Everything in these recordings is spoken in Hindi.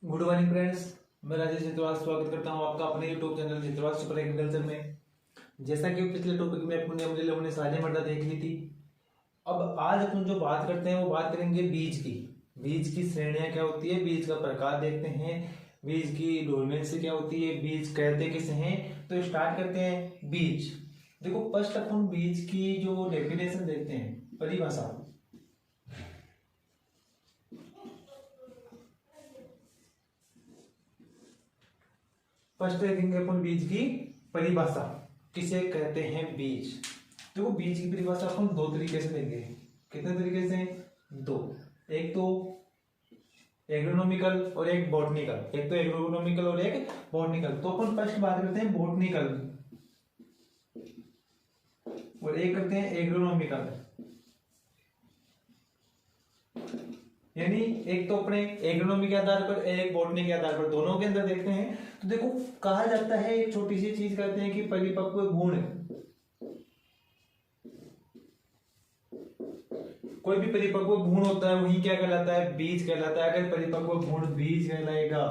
गुड मॉर्निंग फ्रेंड्स, मैं राजेश चित्रवाल स्वागत करता हूं आपका अपने यूट्यूब चैनल चित्रवाल सुपर एग्रीकल्चर में। जैसा कि पिछले टॉपिक में हमने सारी मृदा देख ली थी। अब आज अपन जो बात करते हैं वो बात करेंगे बीज की। बीज की श्रेणियां क्या होती है, बीज का प्रकार देखते हैं, बीज की डोरमेंसी क्या होती है, बीज कहते किसे हैं। तो स्टार्ट करते हैं बीज। देखो फर्स्ट अपन बीज की जो डेफिनेशन देखते हैं, परिभाषा। फर्स्ट देखेंगे अपन बीज की परिभाषा, किसे कहते हैं बीज। देखो बीज की परिभाषा अपन दो तरीके से देंगे। कितने तरीके से? दो। एक तो एग्रोनॉमिकल और एक बॉटनिकल। एक तो एग्रोनॉमिकल और एक बॉटनिकल। तो अपन फर्स्ट बात करते हैं बॉटनिकल और एक करते हैं एग्रोनॉमिकल। यानी एक तो अपने एग्रोनॉमी के आधार पर, एक बॉटनी के आधार पर, दोनों के अंदर देखते हैं। तो देखो कहा जाता है, एक छोटी सी चीज कहते हैं कि परिपक्व गुण। कोई भी परिपक्व गुण होता है वही क्या कहलाता है, बीज कहलाता है। अगर परिपक्व गुण बीज कहलाएगा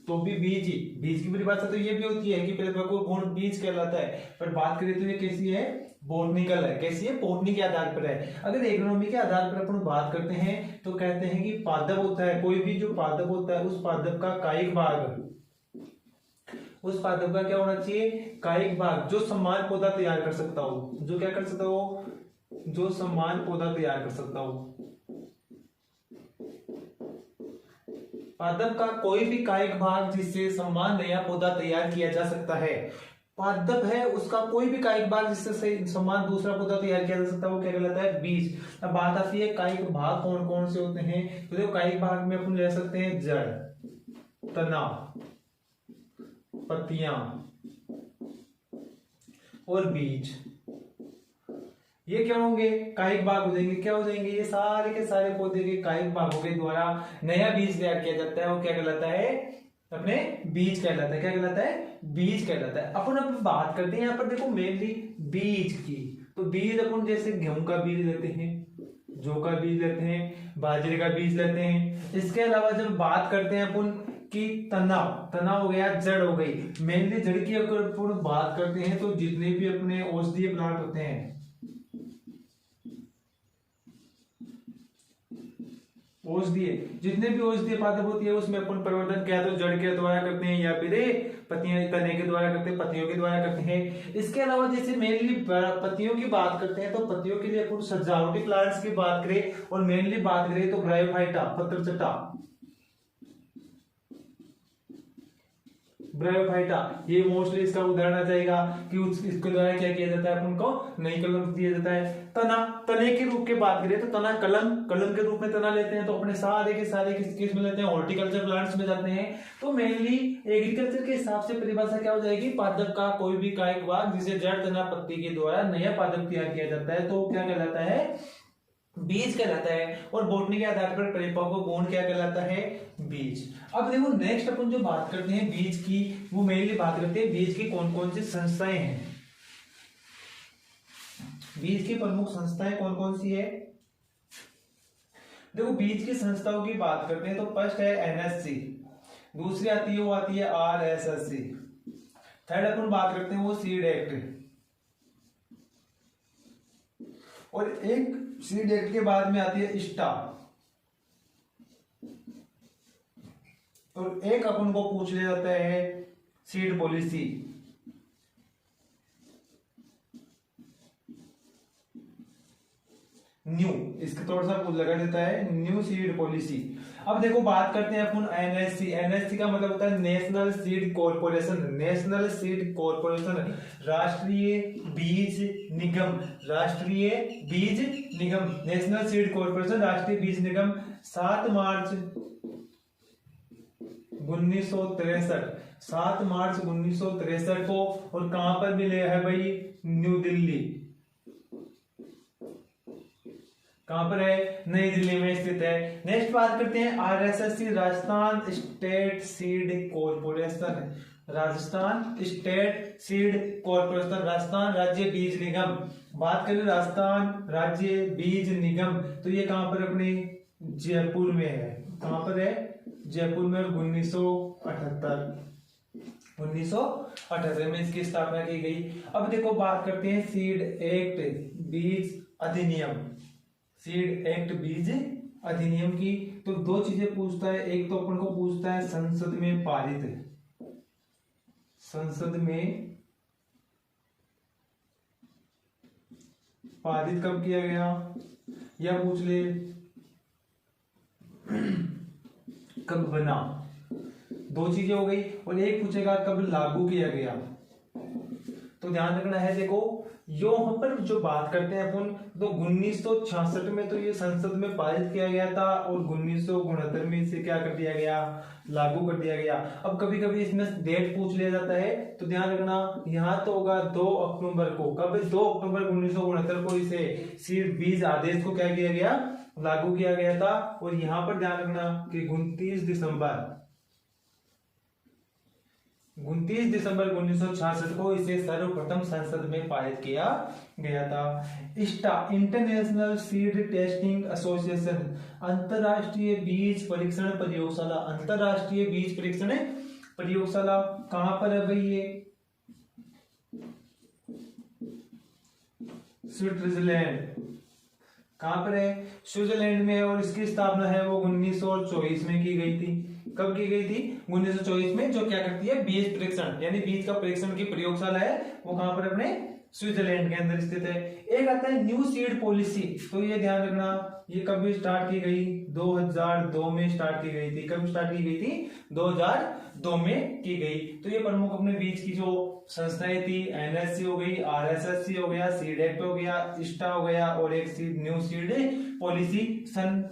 तो भी बीज ही। बीज की परिभाषा तो ये भी होती है कि परिपक्व गुण बीज कहलाता है, पर बात करें तो ये कैसी है, बॉटनिकल है। कैसी है? बॉटनी के आधार पर है। अगर एग्रोनॉमी के आधार पर अपन बात करते हैं तो कहते हैं कि पादप होता है, कोई भी जो पादप होता है उस पादप का कायिक भाग, उस पादप का क्या होना चाहिए, कायिक भाग, जो समान पौधा तैयार कर सकता हो। जो क्या कर सकता हो, जो समान पौधा तैयार कर सकता हो। पादप का कोई भी कायिक भाग जिससे समान नया पौधा तैयार किया जा सकता है। पादप है उसका कोई भी कायिक भाग जिससे समान दूसरा पौधा तैयार किया जा सकता है, वो क्या कहलाता है, बीज। अब बात आती है कायिक भाग कौन कौन से होते हैं। तो देखो कायिक भाग में अपन ले सकते हैं जड़, तना, पत्तियां और बीज। ये क्या होंगे, कायिक भाग हो जाएंगे। क्या हो जाएंगे, ये सारे के सारे पौधे के कायिक भागों के द्वारा नया बीज तैयार किया जाता है। वो क्या कहलाता है, अपने बीज कहलाता है। क्या कहलाता है, बीज कहलाता है। अपन बात करते हैं यहाँ पर देखो मेनली बीज की। तो बीज अपन जैसे गेहूं का बीज लेते हैं, जौ का बीज लेते हैं, बाजरे का बीज लेते हैं। इसके अलावा जब बात करते हैं अपन कि तना, तना हो गया, जड़ हो गई। मेनली जड़ की अगर अपन बात करते हैं तो जितने भी अपने औषधीय प्लांट होते हैं, औषधीय, जितने भी औषधीय पादप होती है उसमें अपन परिवर्तन क्या तो जड़ के द्वारा करते हैं या फिर पत्तियां तने के द्वारा करते हैं, पत्तियों के द्वारा करते हैं। इसके अलावा जैसे मेनली पत्तियों की बात करते हैं तो पत्तियों के लिए अपन सजावटी प्लांट्स की बात करें और मेनली बात करें तो ब्रायोफाइटा, पत्रचट्टा, ब्रायोफाइटा, ये मोस्टली इसका उदाहरण आ जाएगा कि इसके द्वारा क्या किया जाता है, अपन को नई कलम दिया जाता है। तना, तने के रूप की बात करें तो तना कलम, कलम के रूप में तना लेते हैं। तो अपने सारे के सारे किस में लेते हैं, हॉर्टिकल्चर प्लांट्स में जाते हैं। तो मेनली एग्रीकल्चर के हिसाब से परिभाषा क्या हो जाएगी, पादप का कोई भी कायिक भाग जिसे जड़, तना, पत्ती के द्वारा नया पादप तैयार किया जाता है तो क्या कहलाता है, बीज कहलाता है। और बॉटनी के आधार पर परिपक्व गुण क्या कहलाता है, बीज। अब देखो नेक्स्ट अपन जो बात करते हैं बीज की, वो मेनली बात करते हैं बीज की कौन कौन सी संस्थाएं हैं। बीज की प्रमुख संस्थाएं कौन कौन सी है। देखो बीज की संस्थाओं की बात करते हैं तो फर्स्ट है एनएससी, दूसरी आती है वो आती है आरएसएससी, थर्ड अपन बात करते हैं वो सीड एक्ट, और एक सीड एक्ट के बाद में आती है स्टार, और एक अपन को पूछ लिया जाता है सीड पॉलिसी। न्यू, इसका थोड़ा सा कुछ लगा देता है न्यू सीड पॉलिसी। अब देखो बात करते हैं अपन एनएससी। एनएससी का मतलब होता है national seed corporation, national seed corporation, राष्ट्रीय बीज निगम, राष्ट्रीय बीज निगम, नेशनल सीड कॉर्पोरेशन, राष्ट्रीय बीज निगम। 7 मार्च 1963, 7 मार्च 1963 को, और कहां पर मिले है भाई, न्यू दिल्ली। कहां पर है, नई दिल्ली में स्थित है। नेक्स्ट बात करते हैं RSSC, Rajasthan state seed corporation, Rajasthan state seed corporation, Rajasthan राज्य बीज निगम। बात करें राजस्थान राज्य बीज निगम तो ये कहां पर अपने जयपुर में है। कहां पर है? जयपुर में। 1978 में इसकी स्थापना की गई। अब देखो बात करते हैं सीड एक्ट बीज अधिनियम। सीड एक्ट बीज अधिनियम की तो दो चीजें पूछता है। एक तो अपन को पूछता है संसद में पारित, संसद में पारित कब किया गया, या पूछ ले कब बना। दो चीजें हो गई। और एक पूछेगा कब लागू किया गया। तो ध्यान रखना है, देखो यो हम पर जो बात करते हैं अपन, तो 1966 में तो ये संसद में पारित किया गया था और 1969 में इसे क्या कर दिया गया, लागू कर दिया गया। अब कभी कभी इसमें डेट पूछ लिया जाता है, तो ध्यान रखना यहाँ तो होगा 2 अक्टूबर को। कब? 2 अक्टूबर 1969 को इसे सीड बीज आदेश को क्या किया गया, लागू किया गया था। और यहाँ पर ध्यान रखना कि 29 दिसंबर 1966 को इसे सर्वप्रथम संसद में पारित किया गया था। ISTA international seed testing association, अंतरराष्ट्रीय बीज परीक्षण प्रयोगशाला। अंतरराष्ट्रीय बीज परीक्षण प्रयोगशाला कहां पर है भाई? ये स्विट्जरलैंड। कहां पर है? स्विट्जरलैंड में। और इसकी स्थापना है वो 1924 में की गई थी। कब की गई थी? 1924 में। जो क्या करती है, बीज परीक्षण यानी बीज का परीक्षण की प्रयोगशाला है वो कहां पर? अपने स्विट्जरलैंड के अंदर स्थित है। एक आता है न्यू सीड पॉलिसी। तो ये ध्यान रखना, ये कब स्टार्ट की गई? 2002 में स्टार्ट की गई थी। कब स्टार्ट की गई थी? 2002 में की गई। तो ये प्रमुख अपने बीच की जो संस्थाएं थी, NSC हो गई, RSSC हो गया, सीड एक्ट हो गया, ISTA हो गया, और एक सीड न्यू सीड पॉलिसी। सन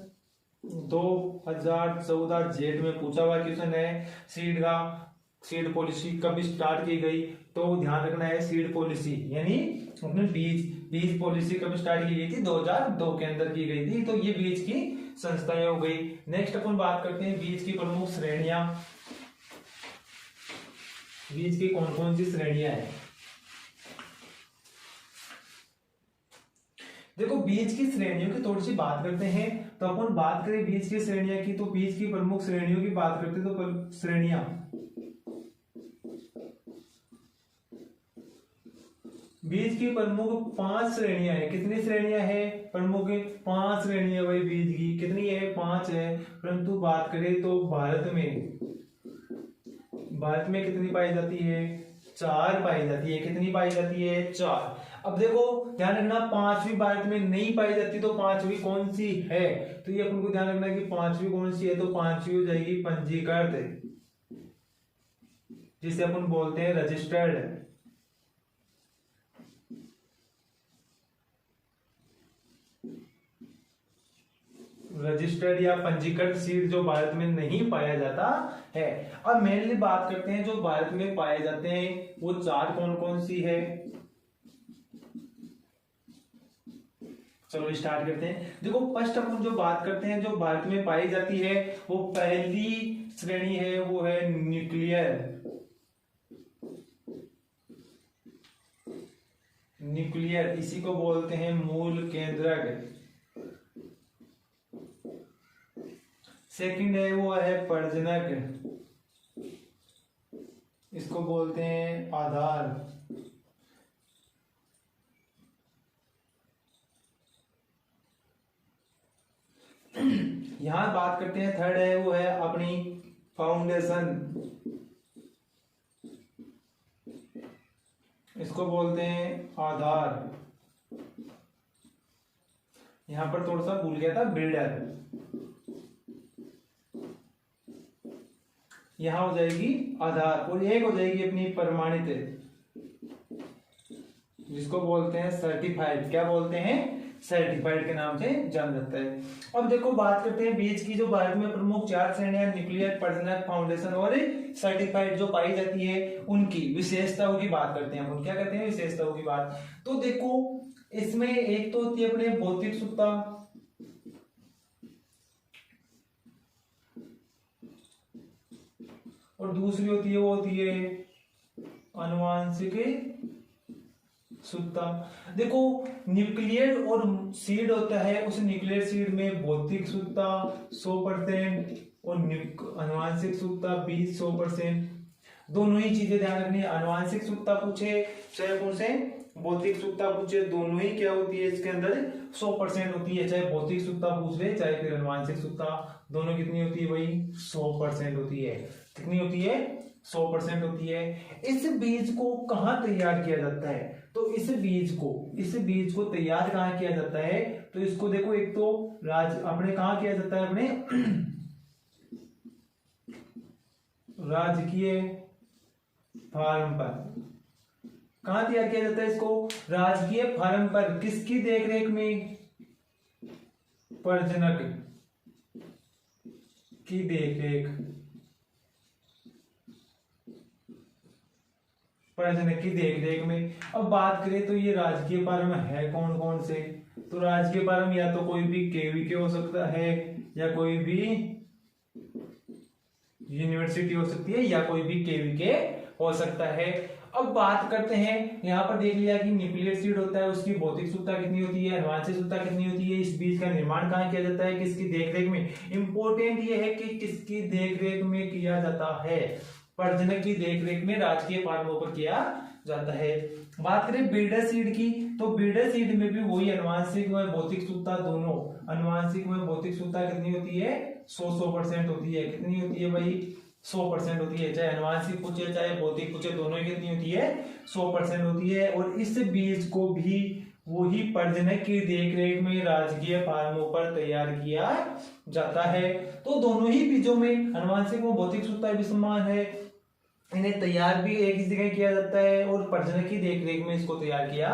2014 जेठ में पूछा हुआ क्वेश्चन है, सीड पॉलिसी कब स्टार्ट की गई? तो ध्यान रखना है सीड पॉलिसी यानी अपने बीज पॉलिसी कब स्टार्ट की गई थी? 2002 के अंदर की गई थी। तो ये बीज की संस्थाएं हो गई। नेक्स्ट अपन बात करते हैं बीज की प्रमुख श्रेणियां। बीज की कौन कौन सी श्रेणियां हैं? देखो बीज की श्रेणियों की थोड़ी सी बात करते हैं। तो अपन बात करें बीज की श्रेणियां की, तो बीज की प्रमुख श्रेणियों की बात करते हैं। तो श्रेणियां, बीज की प्रमुख 5 श्रेणियां हैं। कितनी श्रेणियां हैं प्रमुख? 5 श्रेणियां भाई बीज की। कितनी है? 5 है। परंतु बात करें तो भारत में कितनी पाई जाती है? 4 पाई जाती है। कितनी पाई जाती है? 4। अब देखो ध्यान रखना, 5वीं भारत में नहीं पाई जाती, तो 5वीं कौन सी है? तो ये अपन को ध्यान रखना कि 5वीं कौन सी है। तो 5वीं हो जाएगी पंजीकृत, जिसे अपन बोलते हैं रजिस्टर्ड। रजिस्टर्ड या पंजीकृत सीड जो भारत में नहीं पाया जाता है। अब मेनली बात करते हैं जो भारत में पाए जाते हैं, वो 4 कौन कौन सी है। चलो स्टार्ट करते हैं। देखो फर्स्ट अपन जो बात करते हैं जो भारत में पाई जाती है, वो पहली श्रेणी है, वो है न्यूक्लियर। इसी को बोलते हैं मूल केंद्रक। सेकंड है वो है प्रजनक, इसको बोलते हैं आधार। यहां बात करते हैं थर्ड है वो है अपनी फाउंडेशन, इसको बोलते हैं आधार। यहां पर थोड़ा सा भूल गया था, बिल्डर। यहां हो जाएगी आधार, और एक हो जाएगी अपनी प्रमाणित, जिसको बोलते हैं सर्टिफाइड। क्या बोलते हैं? सर्टिफाइड के नाम से जान जाता है। अब देखो बात करते हैं बीज की जो भारत में प्रमुख 4 श्रेणियां न्यूक्लियर, प्रजनक, फाउंडेशन और सर्टिफाइड जो पाई जाती है, उनकी विशेषताओं की बात करते हैं। हम क्या करते हैं? विशेषताओं की बात। तो देखो इसमें एक तो होती है अपने भौतिक शुद्धता, और दूसरी होती है वो होती है आनुवांशिक सुकता। देखो न्यूक्लियर और सीड होता है, उस न्यूक्लियर सीड में भौतिक सुकता 100% और आनुवांशिक सुकता 100%। दोनों ही चीजें ध्यान रखनी है। आनुवांशिक सुकता पूछे चाहे कौन से भौतिक सुकता पूछे, दोनों ही क्या होती है इसके अंदर 100% होती है। चाहे भौतिक सुकता पूछ ले चाहे फिर आनुवांशिक सुकता, दोनों कितनी होती है भाई 100% होती है। कितनी होती है 100% होती है। इस बीज को कहाँ तैयार किया जाता है, तो इस बीज को तैयार कहाँ किया जाता है, तो इसको देखो एक तो अपने कहाँ किया जाता है, अपने राजकीय फार्म पर। कहां तैयार किया जाता है इसको, राजकीय फार्म पर। किसकी देखरेख में, प्रजनक की देखरेख, प्रजनक की देखरेख में। अब बात करें तो ये राजकीय फार्म है कौन कौन से, तो राजकीय फार्म या तो कोई भी केवीके हो सकता है, या कोई भी यूनिवर्सिटी हो सकती है, या कोई भी केवीके हो सकता है। अब बात करते हैं, यहाँ पर देख लिया कि न्यूक्लियर सीड होता है, उसकी भौतिक सुकता कितनी होती है, आनुवांशिक सुकता कितनी होती है, इस बीज का निर्माण कहाँ किया जाता है, किसकी देखरेख में। इंपॉर्टेंट ये है कि किसकी देखरेख में किया जाता है, प्रजनक की देखरेख में राजकीय फार्मों पर किया जाता है। बात करें ब्रीडर सीड की, तो ब्रीडर सीड में भी वही आनुवांशिक व भौतिक सुकता दोनों, आनुवांशिक व भौतिक सुकता कितनी होती है 100% होती है। कितनी होती है भाई 100% होती है। चाहे आनुवांशिक पूछे चाहे भौतिक पूछे, दोनों ही कितनी होती है 100% होती है। और इस बीज को भी वही प्रजनक की देखरेख में राजकीय फार्मों पर तैयार किया जाता है। तो दोनों ही बीजों में आनुवांशिक व भौतिक सुकता भी समान है, इन्हें तैयार भी एक ही जगह किया जाता है और प्रजनक की देखरेख में इसको तैयार किया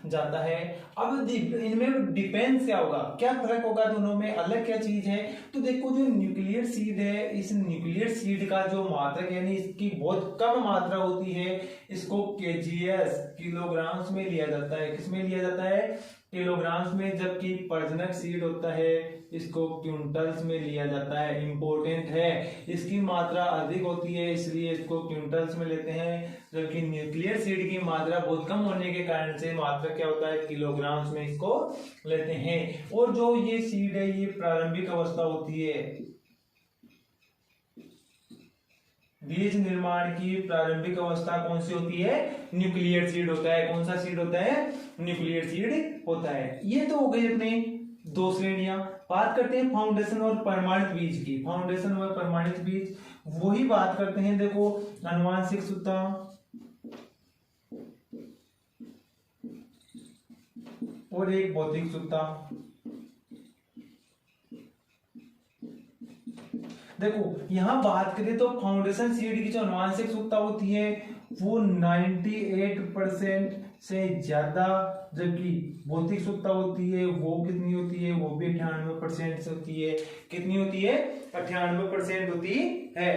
जाता है। अब इनमें डिफेंस क्या होगा, क्या फर्क होगा दोनों में, अलग क्या चीज है, तो देखो जो न्यूक्लियर सीड है, इस न्यूक्लियर सीड का जो मात्रक यानी इसकी बहुत कम मात्रा होती है, इसको केजीएस किलोग्राम्स में लिया जाता है। किसमें लिया जाता है, किलोग्राम्स में, जबकि प्रजनक सीड होता है इसको क्विंटल्स में लिया जाता है। इंपॉर्टेंट है, इसकी मात्रा अधिक होती है इसलिए इसको क्विंटल्स में लेते हैं, जबकि न्यूक्लियर सीड की मात्रा बहुत कम होने के कारण से मात्रा क्या होता है किलोग्राम्स में इसको लेते हैं। और जो ये सीड है ये प्रारंभिक अवस्था होती है, बीज निर्माण की प्रारंभिक अवस्था कौन सी होती है, न्यूक्लियर सीड होता है। कौन सा सीड होता है, न्यूक्लियर सीड होता है। ये तो हो गई अपने दो श्रेणियां। बात करते हैं फाउंडेशन और प्रमाणित बीज की। फाउंडेशन और प्रमाणित बीज वही बात करते हैं। देखो आनुवांशिक सुकता और एक भौतिक सुकता। देखो यहां बात करें तो फाउंडेशन सीड की जो आनुवांशिक सुकता होती है वो 98% से ज्यादा, जबकि भौतिक सुकता होती है वो कितनी होती है, वो भी 98% से होती है। कितनी होती है 98% होती है।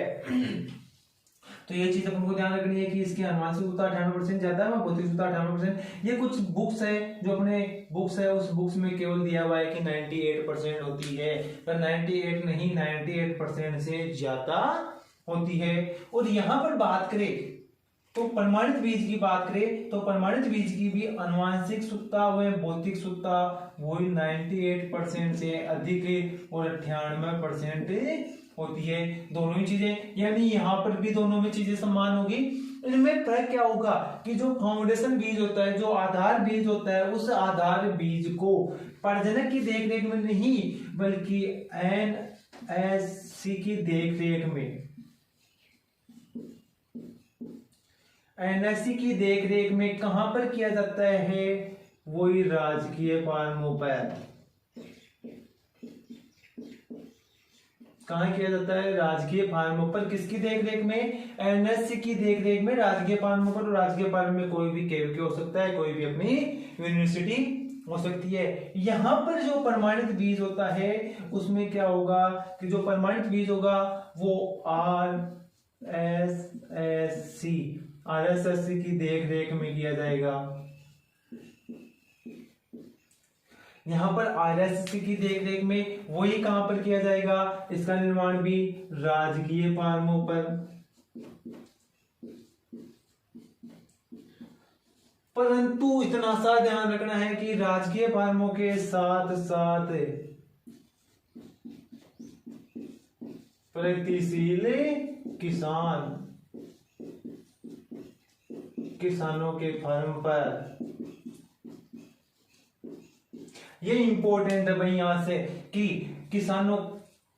तो ये चीज अपन को ध्यान रखनी है कि इसकी आनुवांशिक सुकता 98% ज्यादा है और भौतिक सुकता 98%। ये कुछ बुक्स है जो अपने बुक्स है उस बुक्स में केवल दिया हुआ है कि 98% होती है, पर 98 नहीं 98% से ज्यादा होती है। और यहां पर बात करें तो प्रमाणित बीज की बात करें तो प्रमाणित बीज की भी आनुवांशिक सुकता व भौतिक सुकता वही 98% से अधिक और 98% होती है। दोनों ही चीजें, यानी यहाँ पर भी दोनों में चीजें समान होगी। इनमें फर्क क्या होगा कि जो फाउंडेशन बीज होता है, जो आधार बीज होता है, उस आधार बीज को प्रजनक की देखरेख में नहीं बल्कि एनएससी की देखरेख में, एनएससी की देखरेख में कहां पर किया जाता है, वही राजकीय फार्मों पर। कहां किया जाता है, राजकीय फार्मों पर। किसकी देखरेख में, एनएससी की देखरेख में राजकीय फार्मों पर। राजकीय फार्म में कोई भी केवीके हो सकता है, कोई भी अपनी यूनिवर्सिटी हो सकती है। यहां पर जो प्रमाणित बीज होता है उसमें क्या होगा कि जो प्रमाणित बीज होगा वो आरएसएससी की देखरेख में किया जाएगा। यहां पर आरएसएससी की देखरेख में वही कहां पर किया जाएगा, इसका निर्माण भी राजकीय फार्मों पर। परंतु इतना सा ध्यान रखना है कि राजकीय फर्मों के साथ साथ प्रगतिशील किसानों के फर्म पर, ये इंपॉर्टेंट है भाई यहां से कि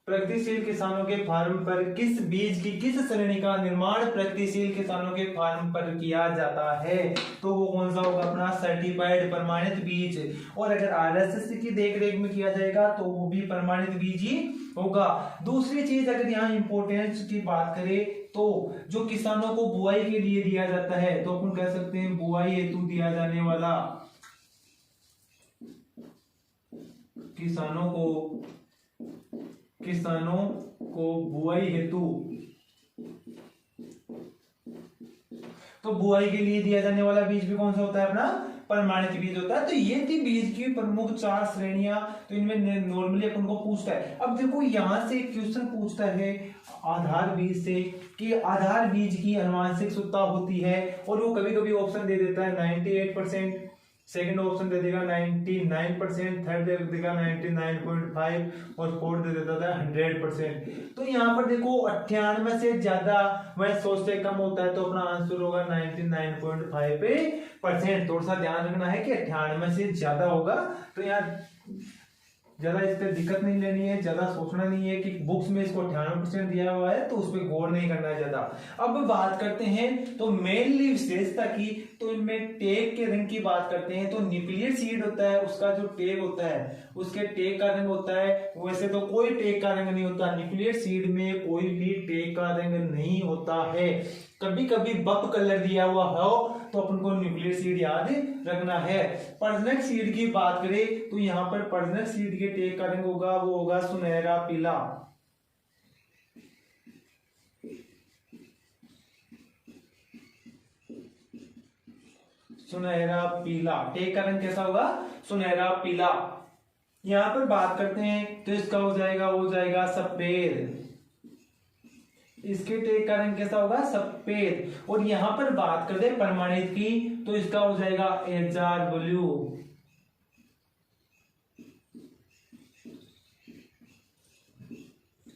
प्रगतिशील किसानों के फार्म पर किस बीज की किस श्रेणी का निर्माण प्रगतिशील किसानों के फार्म पर किया जाता है, तो वो कौन सा होगा अपना सर्टिफाइड प्रमाणित बीज। और अगर आरएसएस की देखरेख में किया जाएगा तो वो भी प्रमाणित बीज ही होगा। दूसरी चीज अगर यहाँ इंपोर्टेंस की बात करें तो जो किसानों को बुआई के लिए दिया जाता है तो अपन कह सकते हैं बुआई हेतु दिया जाने वाला, किसानों को बुआई हेतु, तो बुआई के लिए दिया जाने वाला बीज भी कौन सा होता है अपना प्रमाणित बीज होता है। तो ये थी बीज की प्रमुख 4 श्रेणियां। तो इनमें नॉर्मली अपन को पूछता है, अब देखो यहां से क्वेश्चन पूछता है आधार बीज से कि आधार बीज की आनुवंशिक शुद्धता होती है, और वो कभी कभी ऑप्शन दे देता है 98%, सेकंड ऑप्शन दे देगा 99%, थर्ड दे देगा 99.5 और फोर्थ दे देता था 100%। तो यहाँ पर देखो 98 से ज्यादा वह 100 से कम होता है तो अपना आंसर होगा 99.5%। थोड़ा सा ध्यान रखना है कि 98 से ज्यादा होगा, तो यहाँ ज्यादा इस पर दिक्कत नहीं लेनी है, ज्यादा सोचना नहीं है कि बुक्स में इसको 98% दिया हुआ है तो उस पर गौर नहीं करना है ज्यादा। अब बात करते हैं तो मेनली विशेषता की, तो इनमें टेग के रंग की बात करते हैं तो न्यूक्लियर सीड होता है उसका जो टेग होता है उसके टेग का रंग होता है, वैसे तो कोई टेग का रंग नहीं होता, न्यूक्लियर सीड में कोई भी टेग का रंग नहीं होता है। कभी कभी बप कलर दिया हुआ हो तो अपन को न्यूक्लियर सीड याद रखना है। प्रजनक सीड की बात करें तो यहाँ पर प्रजनक सीड के टेग का रंग होगा वो होगा सुनहरा पीला। सुनहरा पीला टेग का रंग कैसा होगा सुनहरा पीला। यहां पर बात करते हैं तो इसका हो जाएगा सफेद, इसके टेग का रंग कैसा होगा सफेद। और यहां पर बात करते हैं प्रमाणित की तो इसका हो जाएगा एजार ब्लू,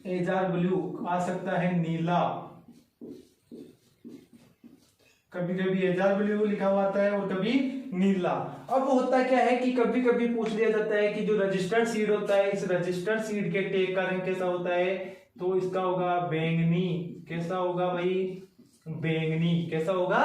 एजार ब्लू आ सकता है नीला, कभी कभी एजार ब्लू लिखा हुआ आता है और कभी नीला। अब होता क्या है कि कभी कभी पूछ लिया जाता है कि जो रजिस्टर्ड सीड होता है इस रजिस्टर्ड सीड के टेग का रंग कैसा होता है, तो इसका होगा बैंगनी। कैसा होगा भाई बैंगनी, कैसा होगा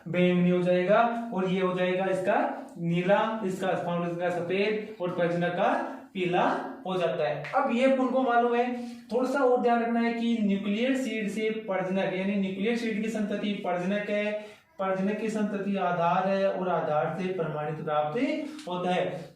बैंगनी हो जाएगा। और ये हो जाएगा इसका नीला, इसका फाउंडेशन का सफेद और प्रजनक का पीला हो जाता है। अब ये अपन को मालूम है, थोड़ा सा और ध्यान रखना है कि न्यूक्लियर सीड से प्रजनक यानी न्यूक्लियर सीड की संतति प्रजनक है, प्रजनक की संतति आधार है और आधार से प्रमाणित प्राप्त होता है।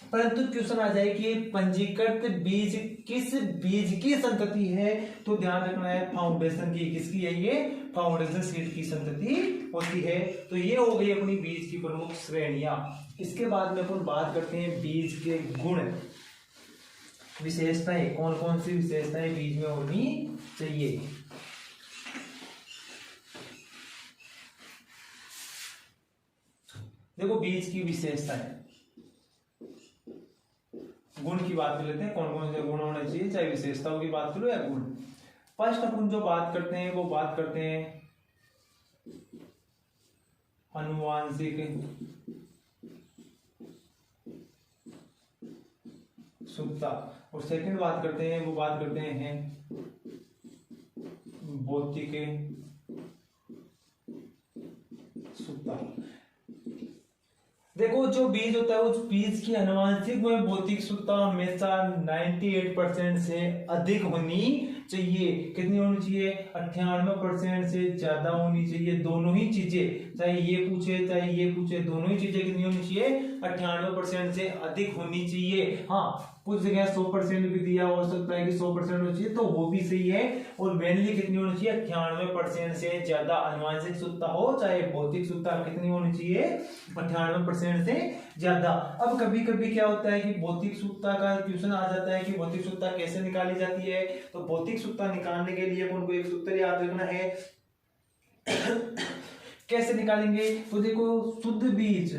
परंतु क्वेश्चन आ जाए कि पंजीकृत बीज किस बीज की संतति है, तो ध्यान रखना है फाउंडेशन की, किसकी है ये फाउंडेशन सीड की संतति होती है। तो ये हो गई अपनी बीज की प्रमुख श्रेणियां। इसके बाद में अपन बात करते हैं बीज के गुण विशेषताएं, कौन कौन सी विशेषताएं बीज में होनी चाहिए। देखो बीज की विशेषताएं, गुण की बात कर लेते हैं, कौन कौन से गुण होने चाहिए, चाहे विशेषताओं की बात करो या गुण। फर्स्ट अपन जो बात करते हैं वो बात करते हैं आनुवांशिक शुद्धता, और सेकंड बात करते हैं वो बात करते हैं भौतिक शुद्धता। देखो जो बीज होता है उस बीज की आनुवांशिक में भौतिक शुद्धता हमेशा 98% से अधिक होनी चाहिए। कितनी होनी चाहिए 98% से ज्यादा होनी चाहिए। दोनों ही चीजें, चाहे ये पूछे दोनों ही चीजें कितनी होनी चाहिए 98% से अधिक होनी चाहिए। हाँ कुछ जगह 100% भी दिया हो सकता है कि 100% होनी चाहिए, तो वो भी सही है। और मेनली कितनी होनी चाहिए 98% से ज्यादा आनुवांशिक शुद्धता हो, चाहे भौतिक शुद्धता कितनी होनी चाहिए 98% से ज्यादा। अब कभी कभी क्या होता है कि भौतिक शुद्धता का क्वेश्चन आ जाता है कि भौतिक शुद्धता कैसे निकाली जाती है। तो भौतिक शुद्धता निकालने के लिए उनको एक सूत्र याद रखना है कैसे निकालेंगे? तो देखो शुद्ध बीज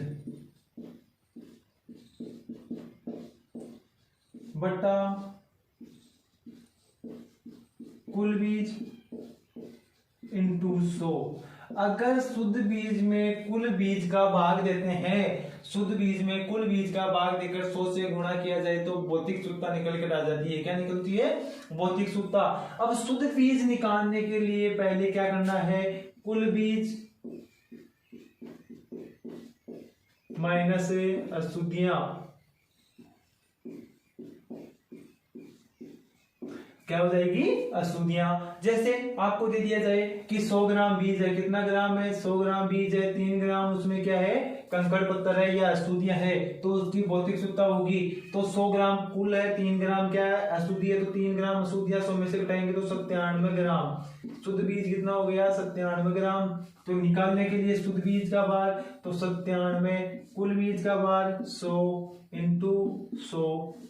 बटा कुल बीज इंटू 100। अगर शुद्ध बीज में कुल बीज का भाग देते हैं, शुद्ध बीज में कुल बीज का भाग देकर 100 से गुणा किया जाए तो भौतिक शुद्धता निकल कर आ जाती है। क्या निकलती है? भौतिक शुद्धता। अब शुद्ध बीज निकालने के लिए पहले क्या करना है? कुल बीज माइनस अशुद्धियां, क्या हो जाएगी? अशुद्धियां। जैसे आपको दे दिया जाए कि 100 ग्राम बीज है, कितना ग्राम है? 100 ग्राम बीज है, 3 ग्राम उसमें क्या है? कंकड़ पत्थर है या अशुद्धियां है, तो उसकी भौतिक शुद्धता होगी। तो 100 ग्राम कुल है, 3 ग्राम क्या है? अशुद्धि है, तो 3 ग्राम अशुद्धियां 100 में से घटाएंगे तो 97 ग्राम। शुद्ध बीज कितना हो गया? 97 ग्राम। तो निकालने के लिए शुद्ध बीज का भार, तो 97, कुल बीज का भार 100 इंटू 100,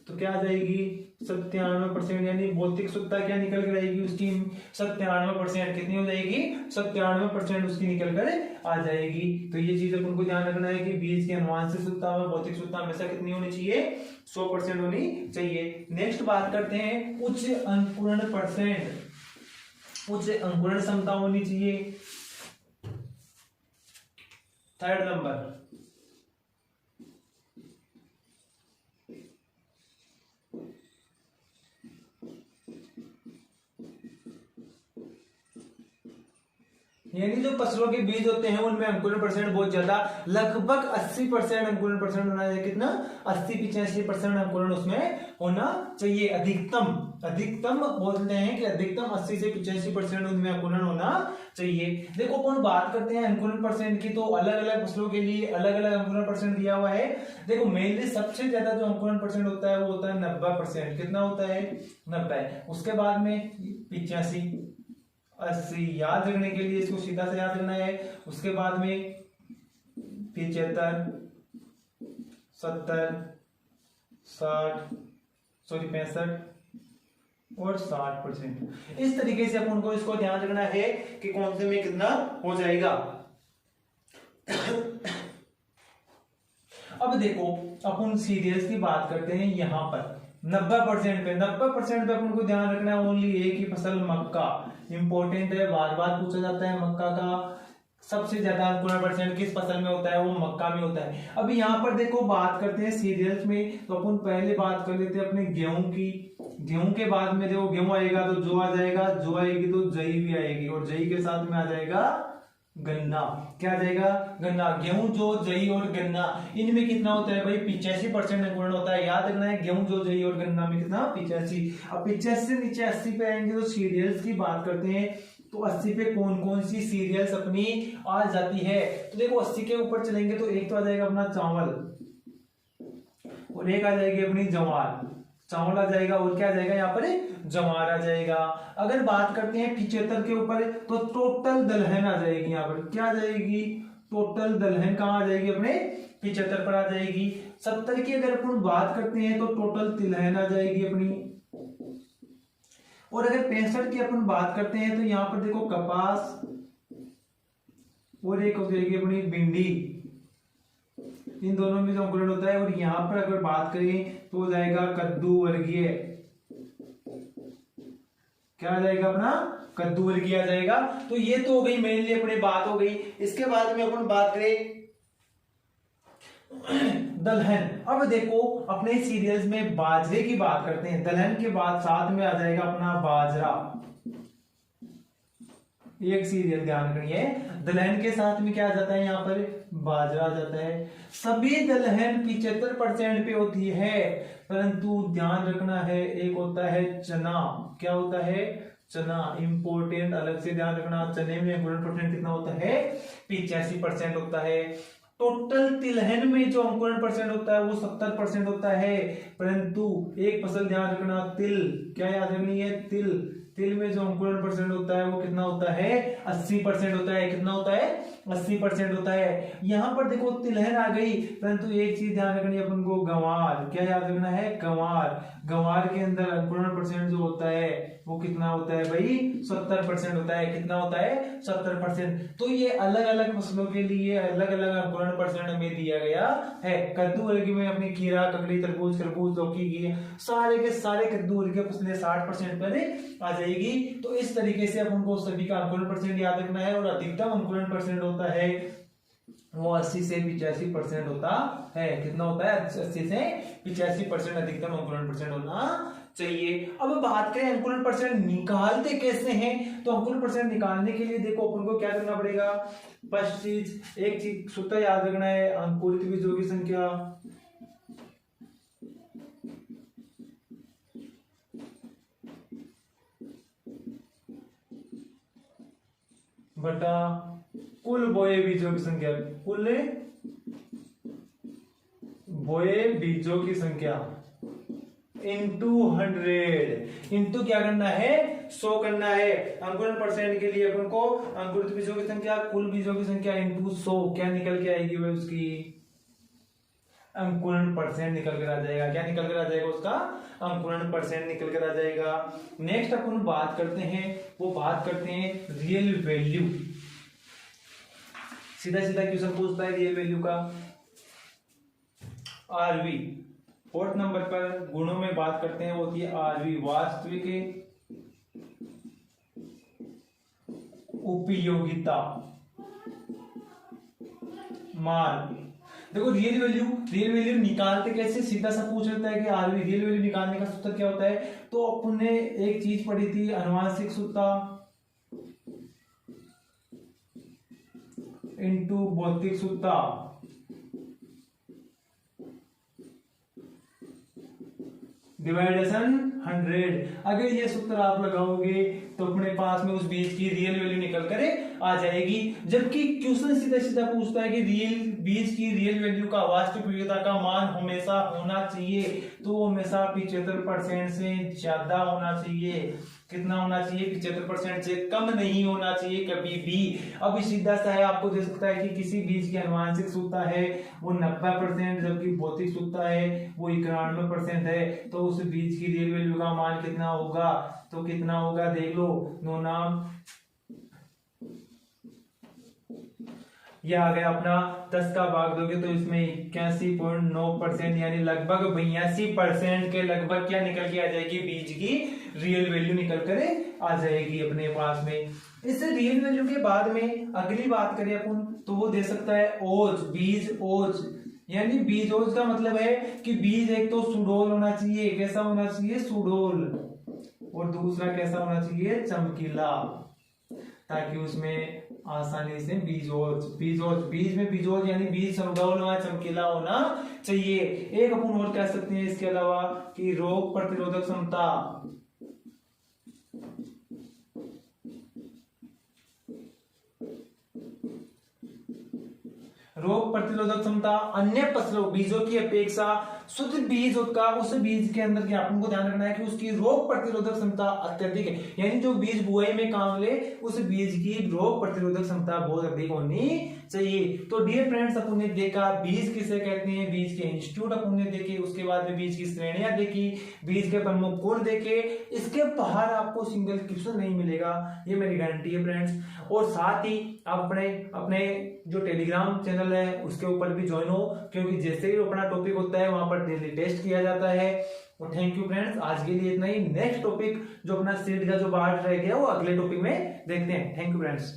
तो क्या आ जाएगी? 97%। यानी भौतिक शुद्धता क्या निकल कर आएगी उसकी? 97%। कितनी हो जाएगी? 97% उसकी निकल कर आ जाएगी। तो ये चीज अपन को ध्यान रखना है कि बीज के अनुवांशिक शुद्धता में भौतिक शुद्धता हमेशा कितनी होनी चाहिए? 100% होनी चाहिए। नेक्स्ट बात करते हैं उच्च अंकुरण परसेंट, उच्च अंकुरण क्षमता होनी चाहिए। थर्ड नंबर, यानी जो फसलों के बीज होते हैं उनमें अंकुरण परसेंट बहुत ज्यादा, लगभग 80% अंकुरण परसेंट होना चाहिए। कितना? 80-85% अंकुरण उसमें होना चाहिए। अधिकतम, अधिकतम बोलते हैं कि अधिकतम 80 से 85% उनमें अंकुरण होना चाहिए। देखो अपन बात करते हैं अंकुरण परसेंट की, तो अलग अलग फसलों के लिए अलग अलग अंकुरण परसेंट दिया हुआ है। देखो मेनली सबसे ज्यादा जो अंकुरण परसेंट होता है वो होता है 90%। कितना होता है? 90। उसके बाद में 85, 80 याद रखने के लिए इसको सीधा से याद रखना है। उसके बाद में 75, 70, 60, 65 और 60%। इस तरीके से अपन को इसको ध्यान रखना है कि कौन से में कितना हो जाएगा। अब देखो अपन सीरियल्स की बात करते हैं। यहां पर 90% पे अपन को ध्यान रखना है ओनली एक ही फसल मक्का इंपॉर्टेंट है, बार बार पूछा जाता है। मक्का का सबसे ज्यादा अंकुरण परसेंट किस फसल में होता है? वो मक्का में होता है। अभी यहाँ पर देखो बात करते हैं सीरियल्स में, तो अपन पहले बात कर लेते हैं अपने गेहूं की। गेहूं के बाद में देखो गेहूं आएगा तो जो आ जाएगा, जो आएगी तो जई भी आएगी, और जई के साथ में आ जाएगा गन्ना। क्या आ जाएगा? गन्ना। गेहूं, जो, जई और गन्ना, इनमें कितना होता है भाई? 85% अंकुरण होता है। याद रखना है गेहूं, जो, जई और गन्ना में कितना? 85। अब 85 से नीचे 80 पे आएंगे तो सीरियल्स की बात करते हैं। तो 80 पे कौन कौन सी सीरियल्स अपनी आ जाती है? तो देखो 80 के ऊपर चलेंगे तो एक तो आ जाएगा अपना चावल, और एक आ जाएगी अपनी जवार। चावल आ जाएगा और क्या आ जाएगा यहाँ पर? जवार आ जाएगा। अगर बात करते हैं 75 के ऊपर तो टोटल दलहन आ जाएगी। यहाँ पर क्या आ जाएगी? टोटल दलहन कहाँ आ जाएगी? अपने 75 पर आ जाएगी। 70 की अगर अपन बात करते हैं तो टोटल तिलहन आ जाएगी अपनी। और अगर 65 की अपन बात करते हैं तो यहाँ पर देखो कपास, और एक हो जाएगी अपनी भिंडी। इन दोनों में जो अंकुरण होता है। और यहां पर अगर बात करें तो हो जाएगा कद्दू वर्गीय। क्या आ जाएगा अपना? कद्दू वर्गीय आ जाएगा। तो ये तो हो गई मेनली अपनी बात हो गई। इसके बाद में अपन बात करें दलहन। अब देखो अपने सीरियल्स में बाजरे की बात करते हैं। दलहन के बाद साथ में आ जाएगा अपना बाजरा। एक सीरियल ध्यान करिए, दलहन के साथ में क्या आ जाता है? यहाँ पर बाजरा आ जाता है। सभी दलहन 75% पे होती है, परंतु ध्यान रखना है एक होता है चना। क्या होता है? चना इंपोर्टेंट, अलग से ध्यान रखना। चने में अंकुरण परसेंट कितना होता है? 85% होता है। टोटल तिलहन में जो अंकुरण परसेंट होता है वो 70% होता है, परंतु एक फसल ध्यान रखना, तिल, क्या याद रखनी है, तिल में जो अंकुरण परसेंट होता है वो कितना होता है, 80% होता है। कितना होता है, 80% होता है। यहां पर देखो तिलहन आ गई, परंतु एक चीज ध्यान रखनी है अपन को, गंवार, क्या याद रखना है, गंवार के अंदर अंकुरण परसेंट जो होता है वो कितना होता है भाई, 70% होता है। कितना होता है, 70%। तो ये अलग अलग फसलों के लिए अलग अलग अंकुरण परसेंट हमें दिया गया है। कद्दू वर्ग में अपनी खीरा, ककड़ी, तरबूज, खरबूज, लौकी की सारे के सारे कद्दू वर्ग के फसलें 60% पर आ जाएगी। तो इस तरीके से अपन को सभी का अंकुरण परसेंट याद रखना है, और अधिकतम अंकुरण परसेंट होता है वो 80 से 85% होता है। कितना होता है, 80 से 85% अधिकतम अंकुरण परसेंट होना चाहिए। अब बात करें अंकुरण परसेंट निकालते कैसे हैं, तो अंकुरण परसेंट निकालने के लिए देखो अपन को क्या करना पड़ेगा। फर्स्ट चीज, एक चीज सूत्र याद रखना है, अंकुरित बीजों की संख्या बटा कुल बोए बीजों की संख्या, कुल बोए बीजों की संख्या इंटू 100, इंटू क्या करना है, 100 करना है। अंकुरण परसेंट के लिए अपन को अंकुरित बीजों की संख्या, कुल बीजों की संख्या इंटू 100, क्या निकल के आएगी भाई, उसकी अंकुरण परसेंट निकल कर आ जाएगा। क्या निकल कर आ जाएगा, उसका अंकुरण परसेंट निकल कर आ जाएगा। नेक्स्ट अपन बात करते हैं, वो बात करते हैं रियल वैल्यू। सीधा सीधा क्वेश्चन पूछता है रियल वैल्यू का, आरवी। 4th नंबर पर गुणों में बात करते हैं, वो होती है आरवी, वास्तविक उपयोगिता मान। देखो रियल वैल्यू निकालते कैसे, सीधा सा पूछ लेता है कि आरवी रियल वैल्यू निकालने का सूत्र क्या होता है। तो अपन ने एक चीज पढ़ी थी, आनुवांशिक शुद्धता इंटू भौतिक शुद्धता, डिवाइडेशन 100। अगर ये सूत्र आप लगाओगे तो अपने पास में उस बीज की रियल वैल्यू निकल कर आ जाएगी। जबकि क्वेश्चन सीधा सीधा पूछता है कि बीज की रियल वैल्यू का वास्तविक उपयोगिता का मान हमेशा होना चाहिए, तो हमेशा 75% से ज्यादा होना चाहिए। कितना होना चाहिए, 75% से कम नहीं होना चाहिए कभी भी। अब सीधा सा है, आपको दे सकता है कि किसी बीज की आनुवांशिक शुद्धता है वो 90%, जबकि भौतिक शुद्धता है वो 91% है। तो उस बीज की रियल वैल्यू का मान कितना होगा, तो कितना होगा देख लो, नो नाम, यह आ गया अपना 10 का भाग दोगे तो इसमें 81.9% यानी लगभग 82% के लगभग क्या निकल के आ जाएगी, बीज की रियल वैल्यू निकल कर आ जाएगी अपने पास में। इस रियल वैल्यू के बाद में अगली बात करें अपन, तो वो दे सकता है ओज, बीज ओज। यानी बीज ओज का मतलब है कि बीज एक तो सुडोल होना चाहिए, कैसा होना चाहिए, सुडोल, और दूसरा कैसा होना चाहिए, चमकीला, ताकि उसमें आसानी से बीजोज बीज में बीजोज यानी बीज सुडोल होना, चमकीला होना चाहिए। एक अपन और कह सकते हैं इसके अलावा कि रोग प्रतिरोधक क्षमता, रोग प्रतिरोधक क्षमता अन्य फसलों बीजों की अपेक्षा शुद्ध बीज का, उस बीज के अंदर क्या अपन को ध्यान रखना है कि उसकी रोग प्रतिरोधक क्षमता अत्यधिक है। यानी जो बीज बुआई में काम ले उस बीज की रोग प्रतिरोधक क्षमता बहुत अधिक होनी चाहिए। तो डियर फ्रेंड्स, अपन ने देखा बीज किसे कहते हैं, बीज के इंस्टीट्यूट अपन ने देखे, उसके बाद में बीज की श्रेणियां देखी, बीज के प्रमुख गुण देखे। इसके बाहर आपको सिंगल क्वेश्चन नहीं मिलेगा, ये मेरी गारंटी है फ्रेंड्स। और साथ ही आप अपने जो टेलीग्राम चैनल है उसके ऊपर भी ज्वाइन हो, क्योंकि जैसे ही अपना टॉपिक होता है वहां पर डेली टेस्ट किया जाता है। और थैंक यू फ्रेंड्स, आज के लिए इतना ही। नेक्स्ट टॉपिक जो अपना सीट का जो पार्ट रह गया वो अगले टॉपिक में देखते हैं। Thank you friends.